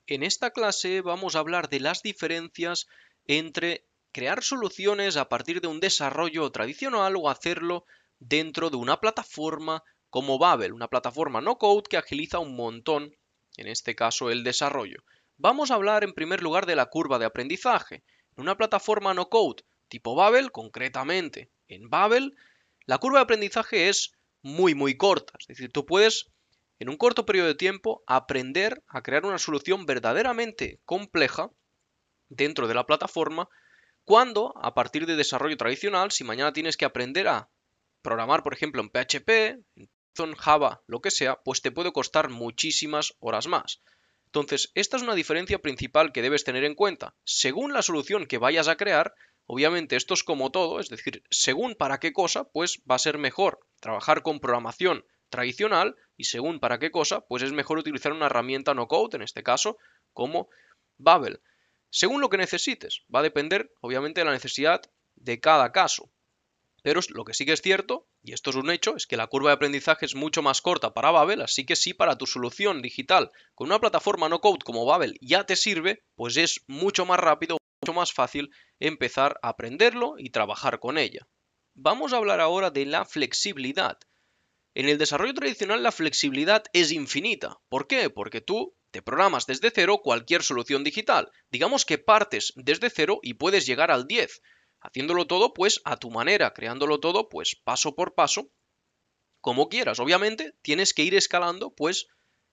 En esta clase vamos a hablar de las diferencias entre crear soluciones a partir de un desarrollo tradicional o hacerlo dentro de una plataforma como Babel, una plataforma no code que agiliza un montón, en este caso, el desarrollo. Vamos a hablar en primer lugar de la curva de aprendizaje. En una plataforma no code tipo Babel, concretamente en Babel, la curva de aprendizaje es muy corta. Es decir, tú puedes en un corto periodo de tiempo aprender a crear una solución verdaderamente compleja dentro de la plataforma cuando a partir de desarrollo tradicional, si mañana tienes que aprender a programar, por ejemplo, en PHP, en Python, Java, lo que sea, pues te puede costar muchísimas horas más. Entonces, esta es una diferencia principal que debes tener en cuenta. Según la solución que vayas a crear, obviamente esto es como todo, es decir, según para qué cosa, pues va a ser mejor trabajar con programación tradicional y según para qué cosa, pues es mejor utilizar una herramienta no code, en este caso, como Babel. Según lo que necesites, va a depender, obviamente, de la necesidad de cada caso. Pero lo que sí que es cierto, y esto es un hecho, es que la curva de aprendizaje es mucho más corta para Babel, así que si para tu solución digital con una plataforma no code como Babel ya te sirve, pues es mucho más rápido, mucho más fácil empezar a aprenderlo y trabajar con ella. Vamos a hablar ahora de la flexibilidad. En el desarrollo tradicional la flexibilidad es infinita. ¿Por qué? Porque tú te programas desde cero cualquier solución digital. Digamos que partes desde cero y puedes llegar al 10, haciéndolo todo pues a tu manera, creándolo todo pues paso por paso, como quieras. Obviamente tienes que ir escalando pues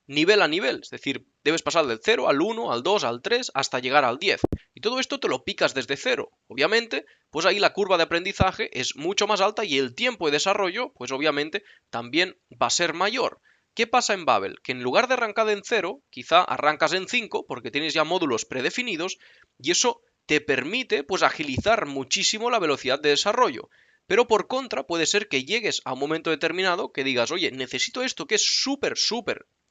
nivel a nivel, es decir, debes pasar del 0 al 1, al 2, al 3, hasta llegar al 10. Y todo esto te lo picas desde cero. Obviamente, pues ahí la curva de aprendizaje es mucho más alta y el tiempo de desarrollo, pues obviamente también va a ser mayor. ¿Qué pasa en Babel? Que en lugar de arrancar en 0, quizá arrancas en 5 porque tienes ya módulos predefinidos y eso te permite pues agilizar muchísimo la velocidad de desarrollo. Pero por contra, puede ser que llegues a un momento determinado que digas, oye, necesito esto que es súper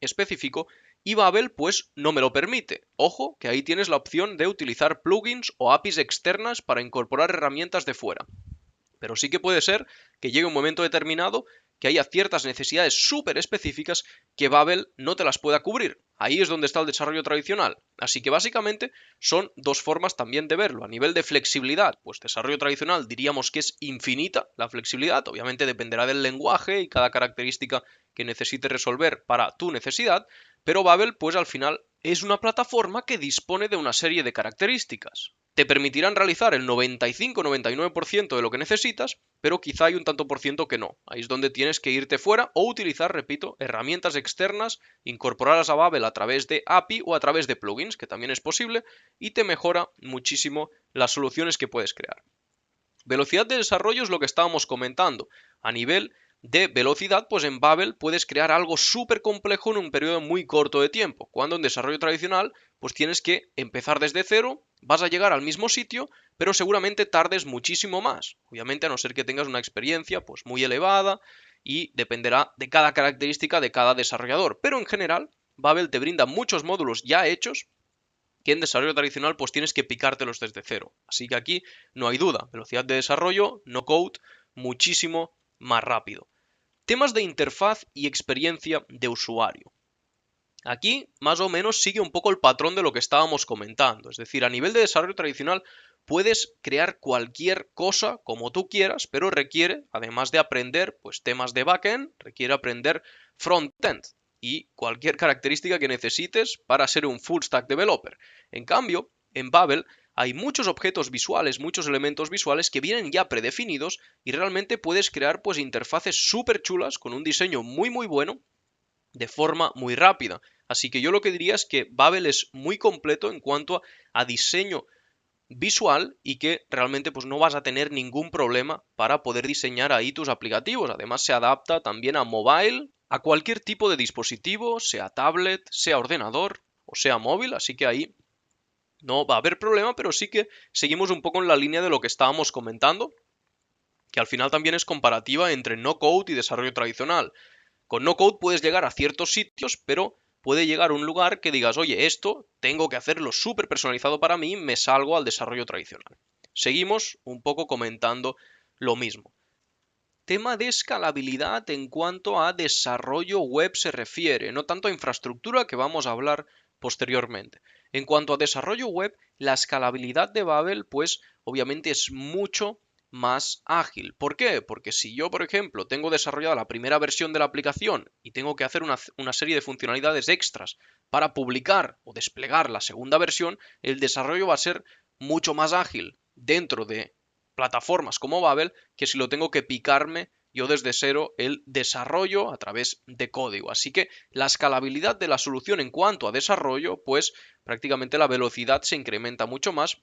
específico y Babel pues no me lo permite. Ojo, que ahí tienes la opción de utilizar plugins o APIs externas para incorporar herramientas de fuera. Pero sí que puede ser que llegue un momento determinado que haya ciertas necesidades súper específicas que Babel no te las pueda cubrir. Ahí es donde está el desarrollo tradicional. Así que básicamente son dos formas también de verlo. A nivel de flexibilidad, pues desarrollo tradicional diríamos que es infinita la flexibilidad. Obviamente dependerá del lenguaje y cada característica que necesites resolver para tu necesidad. Pero Babel, pues al final es una plataforma que dispone de una serie de características. Te permitirán realizar el 95-99% de lo que necesitas, pero quizá hay un tanto por ciento que no. Ahí es donde tienes que irte fuera o utilizar, repito, herramientas externas, incorporarlas a Babel a través de API o a través de plugins, que también es posible, y te mejora muchísimo las soluciones que puedes crear. Velocidad de desarrollo es lo que estábamos comentando. A nivel de velocidad, pues en Babel puedes crear algo súper complejo en un periodo muy corto de tiempo, cuando en desarrollo tradicional, pues tienes que empezar desde cero, vas a llegar al mismo sitio, pero seguramente tardes muchísimo más. Obviamente, a no ser que tengas una experiencia pues muy elevada y dependerá de cada característica de cada desarrollador. Pero en general, Babel te brinda muchos módulos ya hechos que en desarrollo tradicional pues tienes que picártelos desde cero. Así que aquí no hay duda, velocidad de desarrollo, no code, muchísimo más rápido. Temas de interfaz y experiencia de usuario. Aquí más o menos sigue un poco el patrón de lo que estábamos comentando, es decir, a nivel de desarrollo tradicional puedes crear cualquier cosa como tú quieras, pero requiere, además de aprender pues temas de backend, requiere aprender frontend y cualquier característica que necesites para ser un full stack developer. En cambio, en Babel hay muchos objetos visuales, muchos elementos visuales que vienen ya predefinidos y realmente puedes crear pues interfaces súper chulas con un diseño muy bueno de forma muy rápida. Así que yo lo que diría es que Babel es muy completo en cuanto a diseño visual y que realmente pues no vas a tener ningún problema para poder diseñar ahí tus aplicativos. Además se adapta también a mobile, a cualquier tipo de dispositivo, sea tablet, sea ordenador o sea móvil, así que ahí no va a haber problema, pero sí que seguimos un poco en la línea de lo que estábamos comentando, que al final también es comparativa entre no code y desarrollo tradicional. Con no code puedes llegar a ciertos sitios, pero puede llegar a un lugar que digas, oye, esto tengo que hacerlo súper personalizado para mí, me salgo al desarrollo tradicional. Seguimos un poco comentando lo mismo. tema de escalabilidad en cuanto a desarrollo web se refiere, no tanto a infraestructura que vamos a hablar posteriormente. En cuanto a desarrollo web, la escalabilidad de Babel, pues obviamente es mucho más ágil. ¿Por qué? Porque si yo, por ejemplo, tengo desarrollada la primera versión de la aplicación y tengo que hacer una serie de funcionalidades extras para publicar o desplegar la segunda versión, el desarrollo va a ser mucho más ágil dentro de plataformas como Babel que si lo tengo que picarme yo desde cero el desarrollo a través de código. Así que la escalabilidad de la solución en cuanto a desarrollo, pues prácticamente la velocidad se incrementa mucho más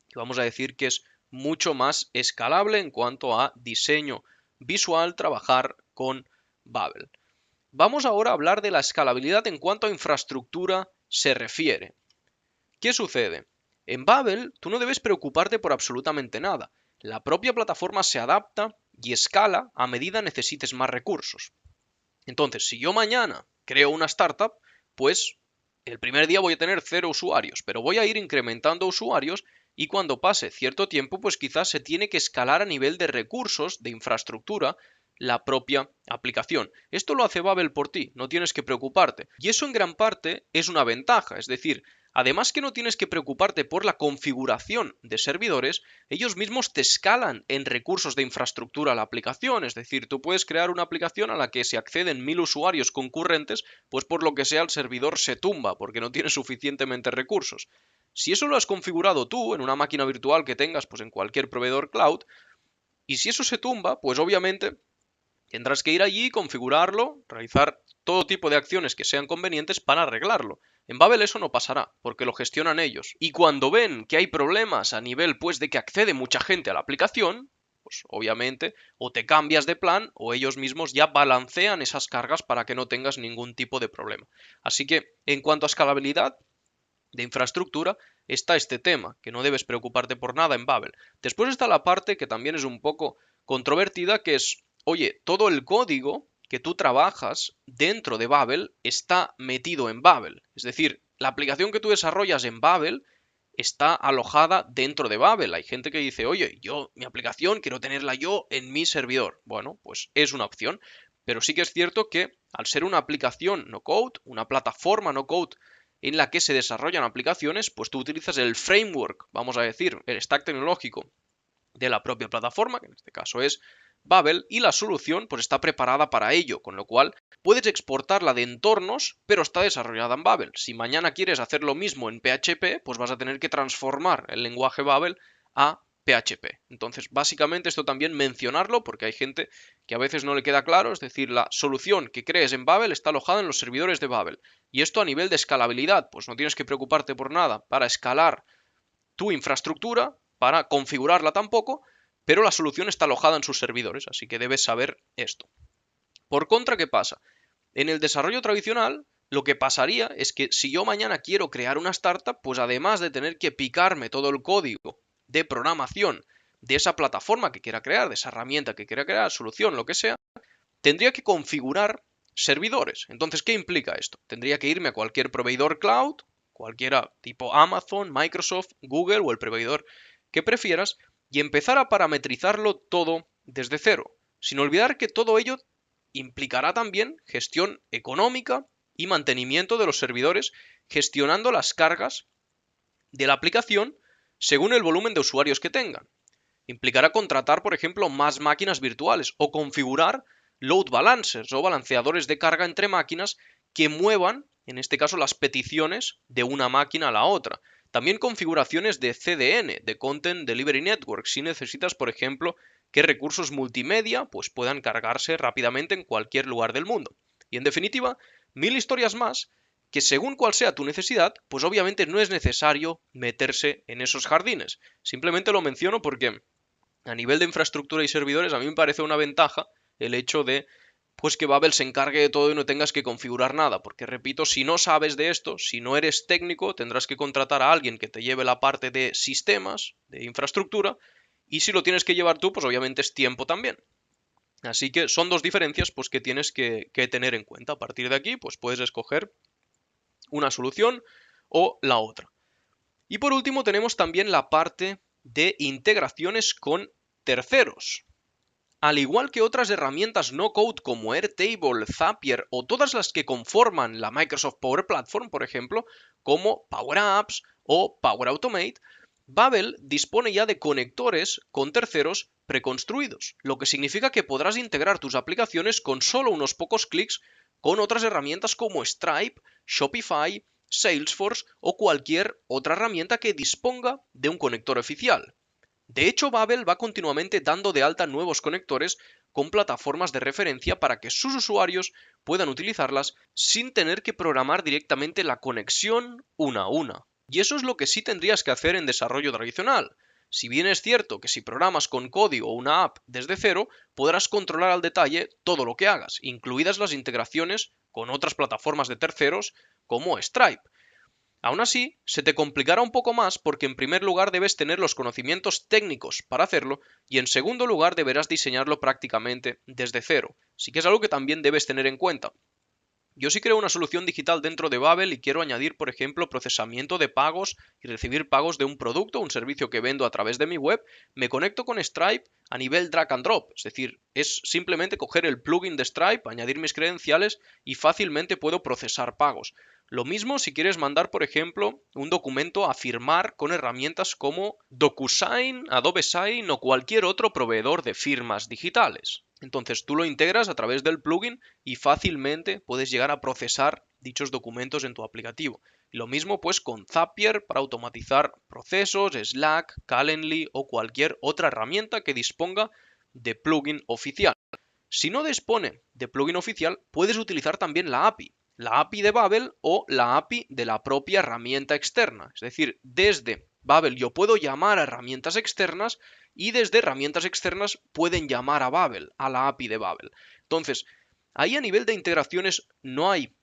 y vamos a decir que es mucho más escalable en cuanto a diseño visual, trabajar con Babel. Vamos ahora a hablar de la escalabilidad en cuanto a infraestructura se refiere. ¿Qué sucede? En Babel, tú no debes preocuparte por absolutamente nada. La propia plataforma se adapta y escala a medida necesites más recursos. Entonces, si yo mañana creo una startup, pues el primer día voy a tener 0 usuarios, pero voy a ir incrementando usuarios y cuando pase cierto tiempo, pues quizás se tiene que escalar a nivel de recursos, de infraestructura, la propia aplicación. Esto lo hace Babel por ti, no tienes que preocuparte. Y eso en gran parte es una ventaja, es decir, además que no tienes que preocuparte por la configuración de servidores, ellos mismos te escalan en recursos de infraestructura a la aplicación. Es decir, tú puedes crear una aplicación a la que se acceden 1000 usuarios concurrentes, pues por lo que sea el servidor se tumba porque no tiene suficientemente recursos. Si eso lo has configurado tú en una máquina virtual que tengas pues en cualquier proveedor cloud, y si eso se tumba, pues obviamente tendrás que ir allí, configurarlo, realizar todo tipo de acciones que sean convenientes para arreglarlo. En Babel eso no pasará, porque lo gestionan ellos. Y cuando ven que hay problemas a nivel pues de que accede mucha gente a la aplicación, pues obviamente o te cambias de plan o ellos mismos ya balancean esas cargas para que no tengas ningún tipo de problema. Así que en cuanto a escalabilidad de infraestructura, está este tema, que no debes preocuparte por nada en Babel. Después está la parte que también es un poco controvertida, que es, oye, todo el código que tú trabajas dentro de Babel está metido en Babel. Es decir, la aplicación que tú desarrollas en Babel está alojada dentro de Babel. Hay gente que dice, oye, yo mi aplicación quiero tenerla yo en mi servidor. Bueno, pues es una opción, pero sí que es cierto que al ser una aplicación no code, una plataforma no code en la que se desarrollan aplicaciones, pues tú utilizas el framework, vamos a decir, el stack tecnológico de la propia plataforma, que en este caso es Babel, y la solución pues está preparada para ello, con lo cual puedes exportarla de entornos, pero está desarrollada en Babel. Si mañana quieres hacer lo mismo en PHP, pues vas a tener que transformar el lenguaje Babel a PHP. Entonces, básicamente esto también mencionarlo porque hay gente que a veces no le queda claro, es decir, la solución que crees en Babel está alojada en los servidores de Babel. Y esto a nivel de escalabilidad, pues no tienes que preocuparte por nada para escalar tu infraestructura, para configurarla tampoco, pero la solución está alojada en sus servidores, así que debes saber esto. Por contra, ¿qué pasa? En el desarrollo tradicional, lo que pasaría es que si yo mañana quiero crear una startup, pues además de tener que picarme todo el código de programación de esa plataforma que quiera crear, de esa herramienta que quiera crear, solución, lo que sea, tendría que configurar servidores. Entonces, ¿qué implica esto? Tendría que irme a cualquier proveedor cloud, cualquiera tipo Amazon, Microsoft, Google o el proveedor que prefieras, y empezar a parametrizarlo todo desde cero, sin olvidar que todo ello implicará también gestión económica y mantenimiento de los servidores, gestionando las cargas de la aplicación según el volumen de usuarios que tengan. Implicará contratar, por ejemplo, más máquinas virtuales o configurar load balancers o balanceadores de carga entre máquinas que muevan, en este caso, las peticiones de una máquina a la otra. También configuraciones de CDN, de Content Delivery Network, si necesitas, por ejemplo, que recursos multimedia pues, puedan cargarse rápidamente en cualquier lugar del mundo. Y en definitiva, 1000 historias más que según cual sea tu necesidad, pues obviamente no es necesario meterse en esos jardines. Simplemente lo menciono porque a nivel de infraestructura y servidores, a mí me parece una ventaja el hecho de pues que Babel se encargue de todo y no tengas que configurar nada, porque repito, si no sabes de esto, si no eres técnico, tendrás que contratar a alguien que te lleve la parte de sistemas, de infraestructura, y si lo tienes que llevar tú, pues obviamente es tiempo también. Así que son dos diferencias pues que tienes que tener en cuenta. A partir de aquí, pues puedes escoger una solución o la otra. Y por último tenemos también la parte de integraciones con terceros. Al igual que otras herramientas no-code como Airtable, Zapier o todas las que conforman la Microsoft Power Platform, por ejemplo, como Power Apps o Power Automate, Babel dispone ya de conectores con terceros preconstruidos, lo que significa que podrás integrar tus aplicaciones con solo unos pocos clics con otras herramientas como Stripe, Shopify, Salesforce o cualquier otra herramienta que disponga de un conector oficial. De hecho, Babel va continuamente dando de alta nuevos conectores con plataformas de referencia para que sus usuarios puedan utilizarlas sin tener que programar directamente la conexión una a una. Y eso es lo que sí tendrías que hacer en desarrollo tradicional. Si bien es cierto que si programas con código o una app desde cero, podrás controlar al detalle todo lo que hagas, incluidas las integraciones con otras plataformas de terceros como Stripe. Aún así, se te complicará un poco más porque en primer lugar debes tener los conocimientos técnicos para hacerlo y en segundo lugar deberás diseñarlo prácticamente desde cero. Sí que es algo que también debes tener en cuenta. Yo sí creo una solución digital dentro de Babel y quiero añadir, por ejemplo, procesamiento de pagos y recibir pagos de un producto o un servicio que vendo a través de mi web. Me conecto con Stripe a nivel drag and drop, es decir, es simplemente coger el plugin de Stripe, añadir mis credenciales y fácilmente puedo procesar pagos. Lo mismo si quieres mandar, por ejemplo, un documento a firmar con herramientas como DocuSign, Adobe Sign o cualquier otro proveedor de firmas digitales. Entonces tú lo integras a través del plugin y fácilmente puedes llegar a procesar dichos documentos en tu aplicativo. Y lo mismo pues con Zapier para automatizar procesos, Slack, Calendly o cualquier otra herramienta que disponga de plugin oficial. Si no dispone de plugin oficial, puedes utilizar también la API de Babel o la API de la propia herramienta externa. Es decir, desde Babel yo puedo llamar a herramientas externas y desde herramientas externas pueden llamar a Babel, a la API de Babel. Entonces, ahí a nivel de integraciones no hay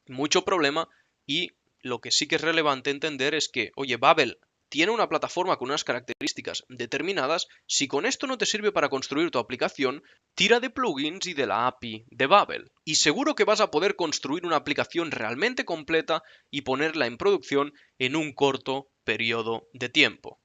mucho problema y lo que sí que es relevante entender es que, oye, Babel tiene una plataforma con unas características determinadas, si con esto no te sirve para construir tu aplicación, tira de plugins y de la API de Babel. Y seguro que vas a poder construir una aplicación realmente completa y ponerla en producción en un corto periodo de tiempo.